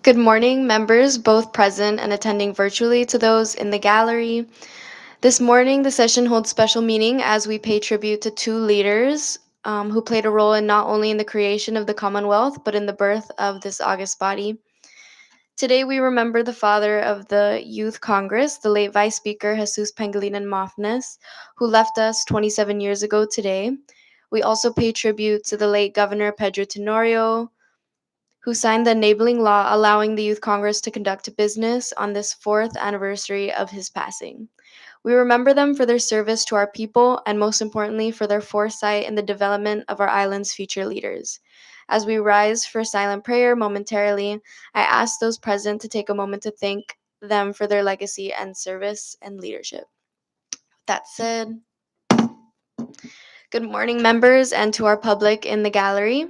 Good morning, members, both present and attending virtually, to those in the gallery. This morning, the session holds special meaning as we pay tribute to two leaders who played a role in not only in the creation of the Commonwealth, but in the birth of this august body. Today, we remember the father of the Youth Congress, the late Vice Speaker Jesus Pangilinan Mafnes, who left us 27 years ago today. We also pay tribute to the late Governor Pedro Tenorio, who signed the enabling law allowing the Youth Congress to conduct business on this fourth anniversary of his passing. We remember them for their service to our people and, most importantly, for their foresight in the development of our island's future leaders. As we rise for silent prayer momentarily, I ask those present to take a moment to thank them for their legacy and service and leadership. That said, good morning, members, and to our public in the gallery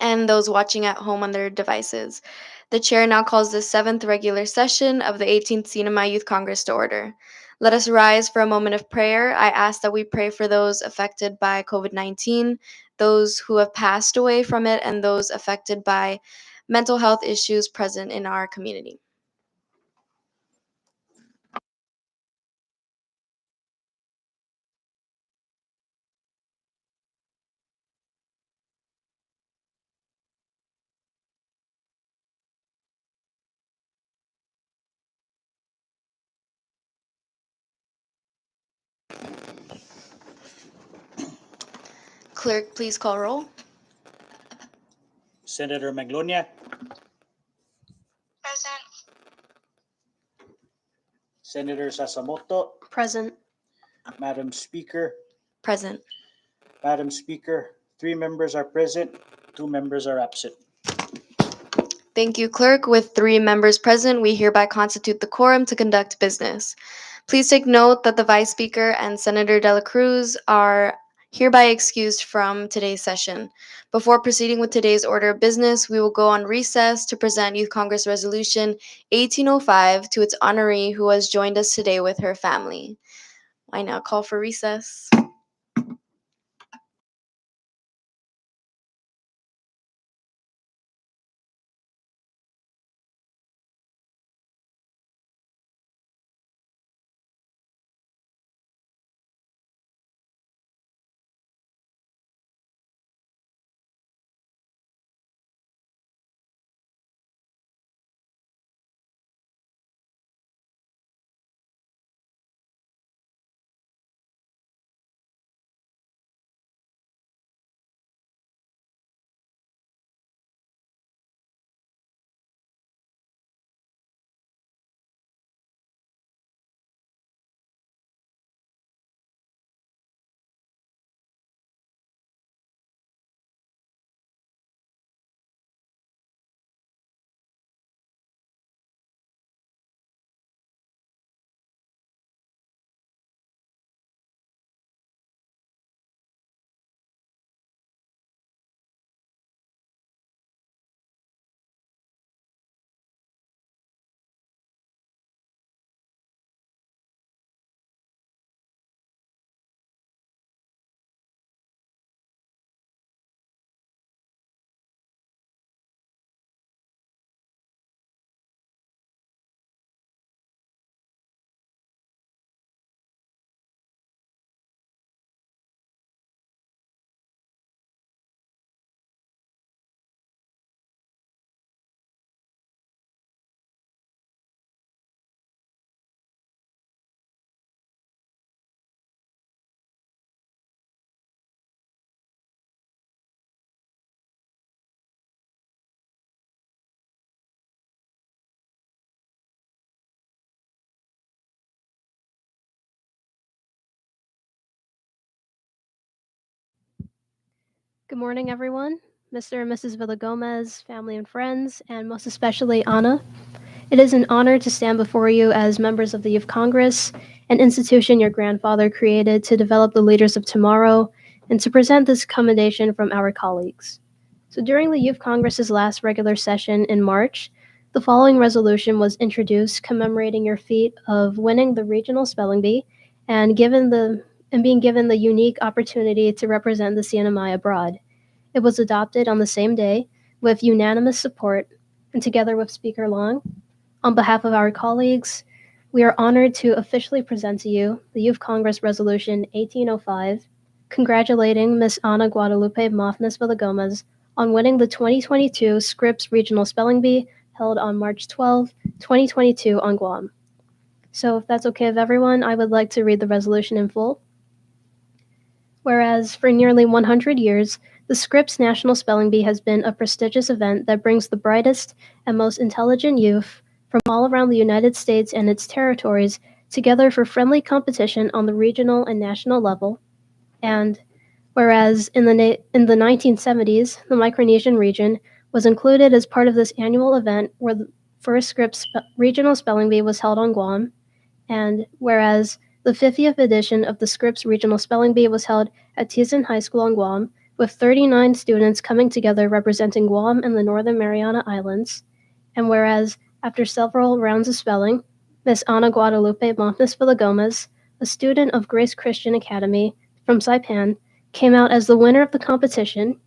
and those watching at home on their devices. The chair now calls the seventh regular session of the 18th Sinamay Youth Congress to order. Let us rise for a moment of prayer. I ask that we pray for those affected by COVID 19, those who have passed away from it, and those affected by mental health issues present in our community. Clerk, please call roll. Senator Maglonia, Present. Senator Sasamoto, Present. Madam Speaker. Present. Madam Speaker, 3 members are present, 2 members are absent. Thank you, Clerk. With 3 members present, we hereby constitute the quorum to conduct business. Please take note that the Vice Speaker and Senator Dela Cruz are hereby excused from today's session. Before proceeding with today's order of business, we will go on recess to present Youth Congress Resolution 1805 to its honoree who has joined us today with her family. I now call for recess. Good morning, everyone, Mr. and Mrs. Villagomez, family and friends, and most especially Anna. It is an honor to stand before you as members of the Youth Congress, an institution your grandfather created to develop the leaders of tomorrow, and to present this commendation from our colleagues. So during the Youth Congress's last regular session in March, the following resolution was introduced commemorating your feat of winning the regional spelling bee and being given the unique opportunity to represent the CNMI abroad. It was adopted on the same day with unanimous support and together with Speaker Long, on behalf of our colleagues, we are honored to officially present to you the Youth Congress Resolution 1805, congratulating Ms. Ana Guadalupe Mofnes Villagomez on winning the 2022 Scripps Regional Spelling Bee held on March 12, 2022 on Guam. So if that's okay with everyone, I would like to read the resolution in full. Whereas for nearly 100 years, the Scripps National Spelling Bee has been a prestigious event that brings the brightest and most intelligent youth from all around the United States and its territories together for friendly competition on the regional and national level. And whereas in the 1970s, the Micronesian region was included as part of this annual event where the first Scripps Regional Spelling Bee was held on Guam. And whereas the 50th edition of the Scripps Regional Spelling Bee was held at Tizon High School on Guam, with 39 students coming together representing Guam and the Northern Mariana Islands. And whereas, after several rounds of spelling, Miss Ana Guadalupe Mofnes Villagomez, a student of Grace Christian Academy from Saipan, came out as the winner of the competition.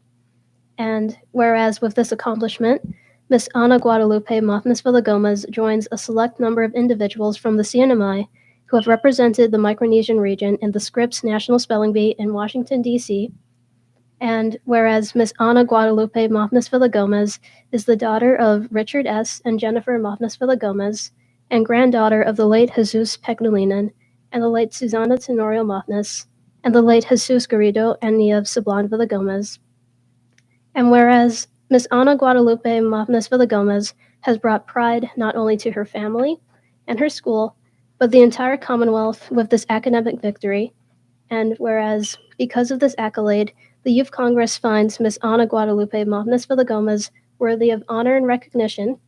And whereas with this accomplishment, Miss Ana Guadalupe Mofnes Villagomez joins a select number of individuals from the CNMI who have represented the Micronesian region in the Scripps National Spelling Bee in Washington, D.C. And whereas Miss Ana Guadalupe Mofnes Villagomez is the daughter of Richard S. and Jennifer Mofnes Villagomez, and granddaughter of the late Jesus Pegnulinan and the late Susana Tenorio Mofnes, and the late Jesus Garrido and Nia Sablan Villagomez. And whereas Miss Ana Guadalupe Mofnes Villagomez has brought pride not only to her family and her school, but the entire Commonwealth with this academic victory. And whereas, because of this accolade, the Youth Congress finds Miss Ana Guadalupe Mofnes Villagomez worthy of honor and recognition.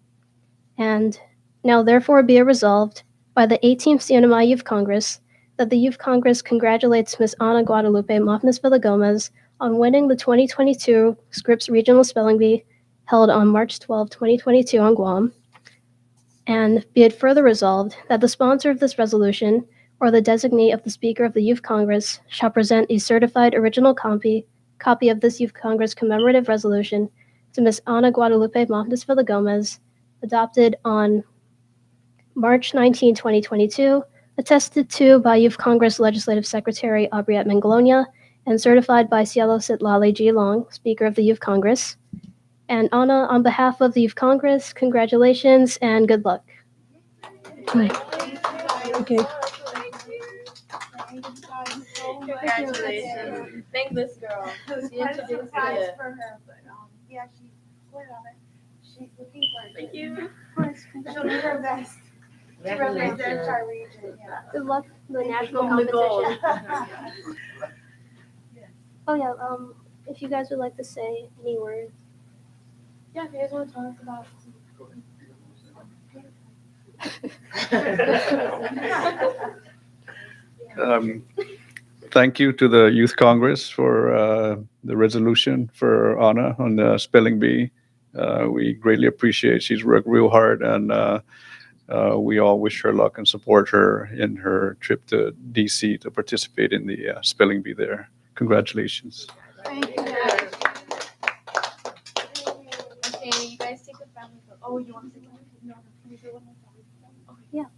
And now therefore be it resolved by the 18th CNMI Youth Congress that the Youth Congress congratulates Miss Ana Guadalupe Mofnes Villagomez on winning the 2022 Scripps Regional Spelling Bee held on March 12, 2022 on Guam. And be it further resolved that the sponsor of this resolution or the designee of the Speaker of the Youth Congress shall present a certified original copy of this Youth Congress commemorative resolution to Ms. Ana Guadalupe Mofnes Villagomez, adopted on March 19, 2022, attested to by Youth Congress Legislative Secretary Aubriette Mangalonia, and certified by Cielo Sitlali G. Long, Speaker of the Youth Congress. And Ana, on behalf of the Youth Congress, congratulations and good luck. Okay. Congratulations. Thank this girl. She introduced me. For her, but yeah, she's working on it. She's looking for it. Thank you. Of course, she'll do her best to represent our region. Yeah. Good luck in the national From the gold. competition. Oh yeah, if you guys would like to say any words. Yeah, if you guys want to talk about. Thank you to the Youth Congress for the resolution for Ana on the spelling bee. We greatly appreciate. She's worked real hard, and we all wish her luck and support her in her trip to DC to participate in the spelling bee there. Congratulations. Thank you. Okay, you guys take a family photo. Oh, you want to take one? No, can you do one? Yeah.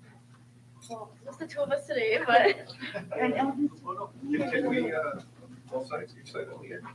Well, it's just the two of us today, but. Both sides, each side of the end.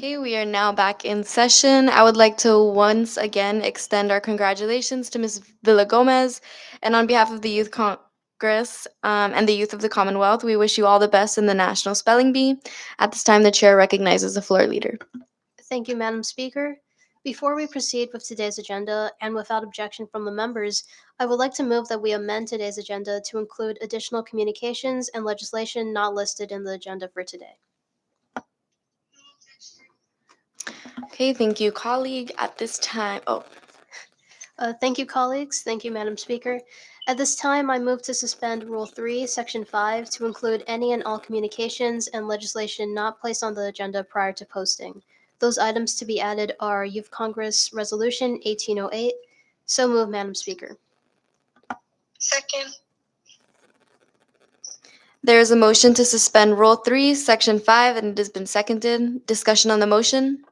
Okay, we are now back in session. I would like to once again extend our congratulations to Ms. Villagomez. And on behalf of the Youth Congress and the youth of the Commonwealth, we wish you all the best in the National Spelling Bee. At this time, the chair recognizes the floor leader. Thank you, Madam Speaker. Before we proceed with today's agenda, and without objection from the members, I would like to move that we amend today's agenda to include additional communications and legislation not listed in the agenda for today. Okay, thank you, colleague. At this time, Thank you, colleagues. Thank you, Madam Speaker. At this time, I move to suspend Rule 3, Section 5, to include any and all communications and legislation not placed on the agenda prior to posting. Those items to be added are Youth Congress Resolution 1808. So move, Madam Speaker. Second. there is a motion to suspend Rule 3, Section 5, and it has been seconded. Discussion on the motion?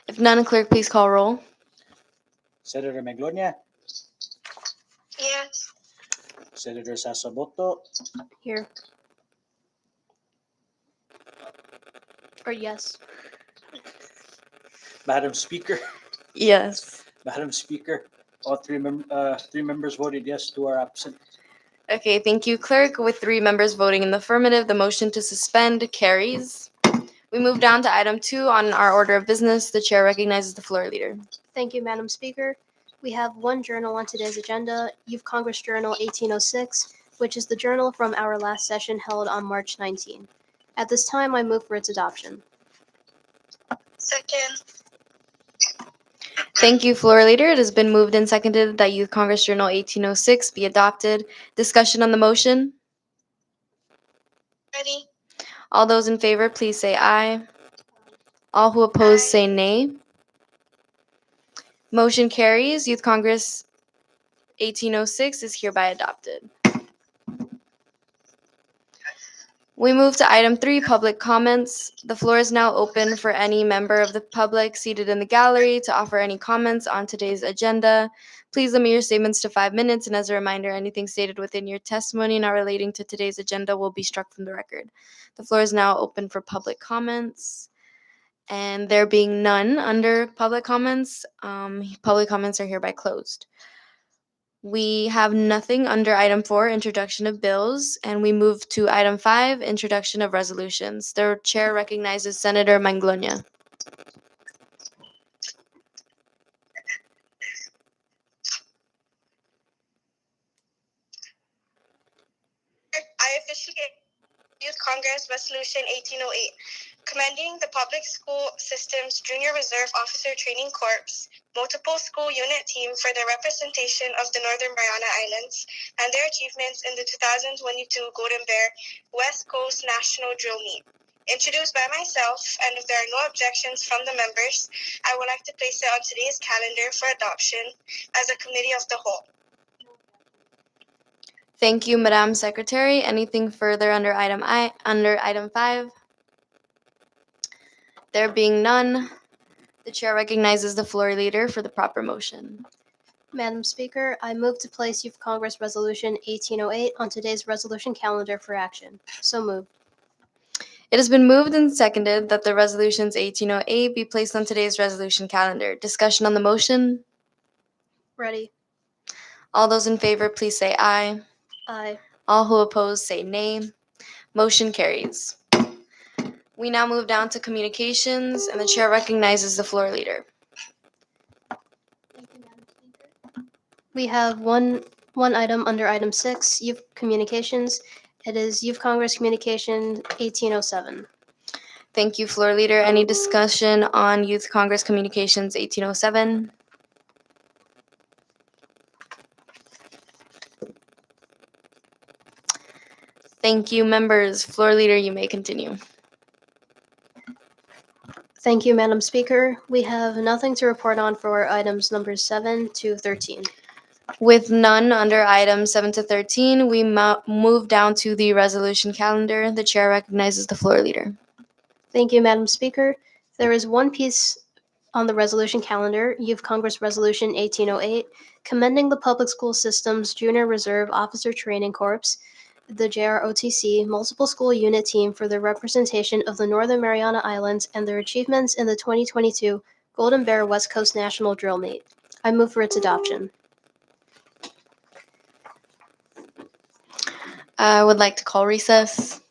If none, clerk, please call roll. Senator Maglonia, Yes. Senator Sasaboto, Here. Or yes. Madam Speaker, Yes. Madam Speaker, all three members voted yes, 2 are absent. Okay, thank you, clerk. With 3 members voting in the affirmative, the motion to suspend carries. We move down to item 2 on our order of business. The chair recognizes the floor leader. Thank you, Madam Speaker. We have one journal on today's agenda, Youth Congress Journal 1806, which is the journal from our last session held on March 19. At this time, I move for its adoption. Second. Thank you, floor leader. It has been moved and seconded that Youth Congress Journal 1806 be adopted. Discussion on the motion? Ready. All those in favor, please say aye. All who oppose Aye. say nay. Motion carries. Youth Congress 1806 is hereby adopted. We move to item 3, public comments. The floor is now open for any member of the public seated in the gallery to offer any comments on today's agenda. Please limit your statements to 5 minutes, and as a reminder, anything stated within your testimony not relating to today's agenda will be struck from the record. The floor is now open for public comments. And there being none under public comments are hereby closed. We have nothing under item 4, introduction of bills, and we move to item 5, introduction of resolutions. The chair recognizes Senator Manglonia. I officiate Youth Congress Resolution 1808, commending the Public School System's Junior Reserve Officer Training Corps, multiple school unit team for their representation of the Northern Mariana Islands and their achievements in the 2022 Golden Bear West Coast National Drill Meet. Introduced by myself, and if there are no objections from the members, I would like to place it on today's calendar for adoption as a committee of the whole. Thank you, Madam Secretary. Anything further under item 5? There being none, the chair recognizes the floor leader for the proper motion. Madam Speaker, I move to place Youth Congress Resolution 1808 on today's resolution calendar for action. So moved. It has been moved and seconded that the resolutions 1808 be placed on today's resolution calendar. Discussion on the motion? Ready. All those in favor, please say aye. Aye. All who oppose say nay. Motion carries. We now move down to communications, and the chair recognizes the floor leader. We have one item under item 6, Youth Communications. It is Youth Congress Communication 1807. Thank you, floor leader. Any discussion on Youth Congress Communications 1807? Thank you, members. Floor leader, you may continue. Thank you, Madam Speaker. We have nothing to report on for items numbers 7 to 13. With none under items 7 to 13, we move down to the resolution calendar. The chair recognizes the floor leader. Thank you, Madam Speaker. There is one piece on the resolution calendar, Youth Congress Resolution 1808, commending the public school system's Junior Reserve Officer Training Corps the JROTC Multiple School Unit Team for the representation of the Northern Mariana Islands and their achievements in the 2022 Golden Bear West Coast National Drill Meet. I move for its adoption. I would like to call recess.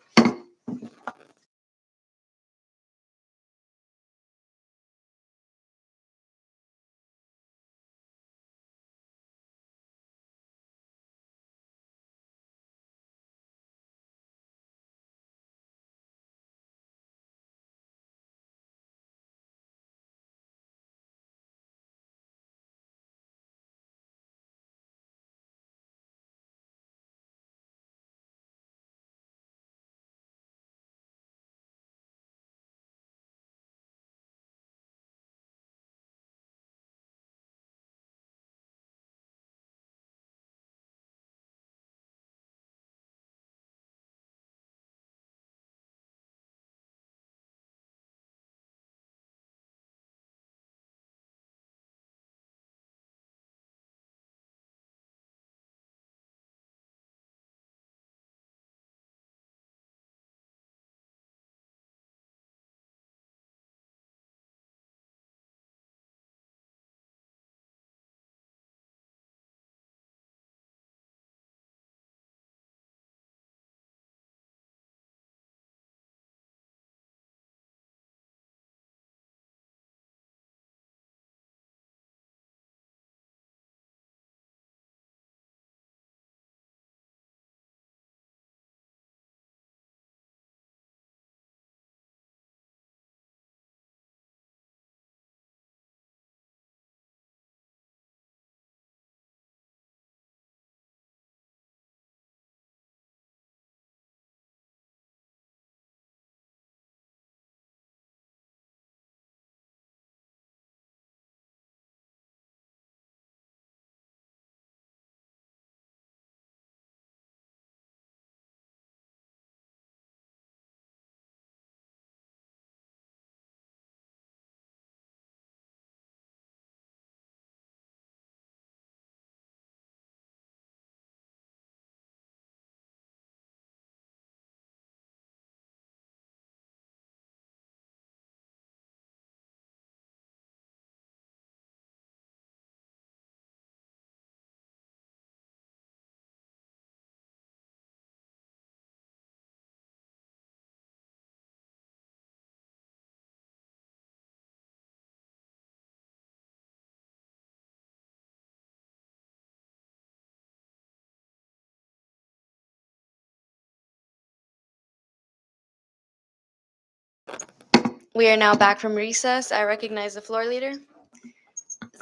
We are now back from recess. I recognize the floor leader.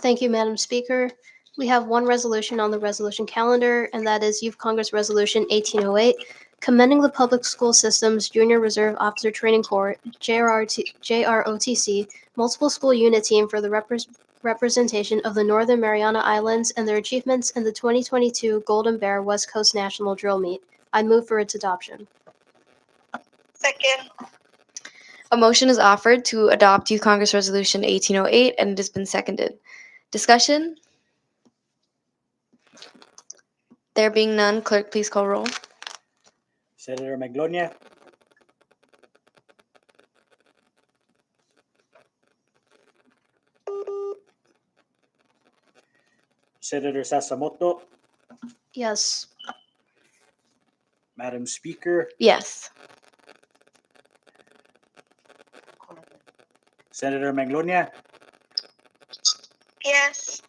Thank you, Madam Speaker. We have one resolution on the resolution calendar, and that is Youth Congress Resolution 1808, commending the Public School System's Junior Reserve Officer Training Corps, JROTC, Multiple School Unit Team for the representation of the Northern Mariana Islands and their achievements in the 2022 Golden Bear West Coast National Drill Meet. I move for its adoption. Second. A motion is offered to adopt Youth Congress Resolution 1808, and it has been seconded. Discussion? There being none, clerk, please call roll. Senator Maglonia, Senator Sasamoto, Yes. Madam Speaker, Yes. Senator Maglonia, Yes.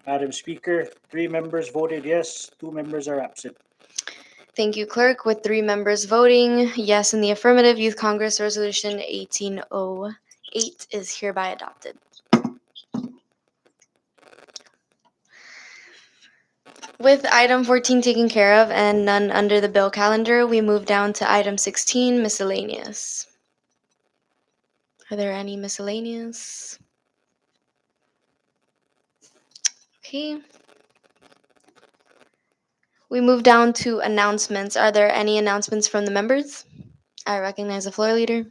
Madam Speaker, 3 members voted yes, 2 members are absent. Thank you, clerk. With 3 members voting yes in the affirmative, Youth Congress Resolution 1808 is hereby adopted. With item 14 taken care of and none under the bill calendar, we move down to item 16, miscellaneous. Are there any miscellaneous? Okay. We move down to announcements. Are there any announcements from the members? I recognize the floor leader.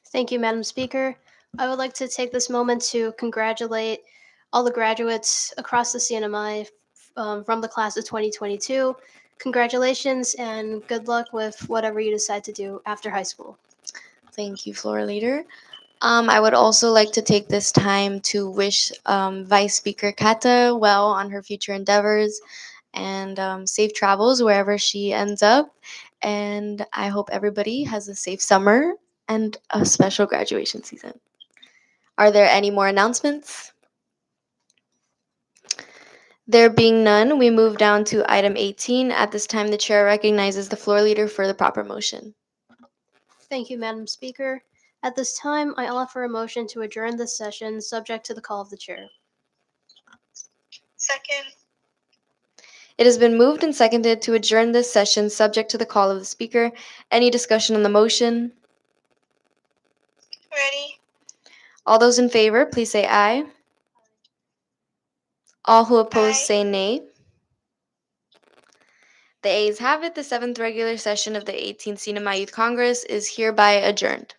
Thank you, Madam Speaker. I would like to take this moment to congratulate all the graduates across the CNMI from the class of 2022. Congratulations and good luck with whatever you decide to do after high school. Thank you, Floor Leader. I would also like to take this time to wish Vice Speaker Kata well on her future endeavors and safe travels wherever she ends up. And I hope everybody has a safe summer and a special graduation season. Are there any more announcements? There being none, we move down to item 18. At this time, the chair recognizes the floor leader for the proper motion. Thank you, Madam Speaker. At this time, I offer a motion to adjourn this session, subject to the call of the chair. Second. It has been moved and seconded to adjourn this session, subject to the call of the speaker. Any discussion on the motion? Ready? All those in favor, please say aye. All who oppose Aye. say nay. The ayes have it. The 7th regular session of the 18th Sinema Youth Congress is hereby adjourned.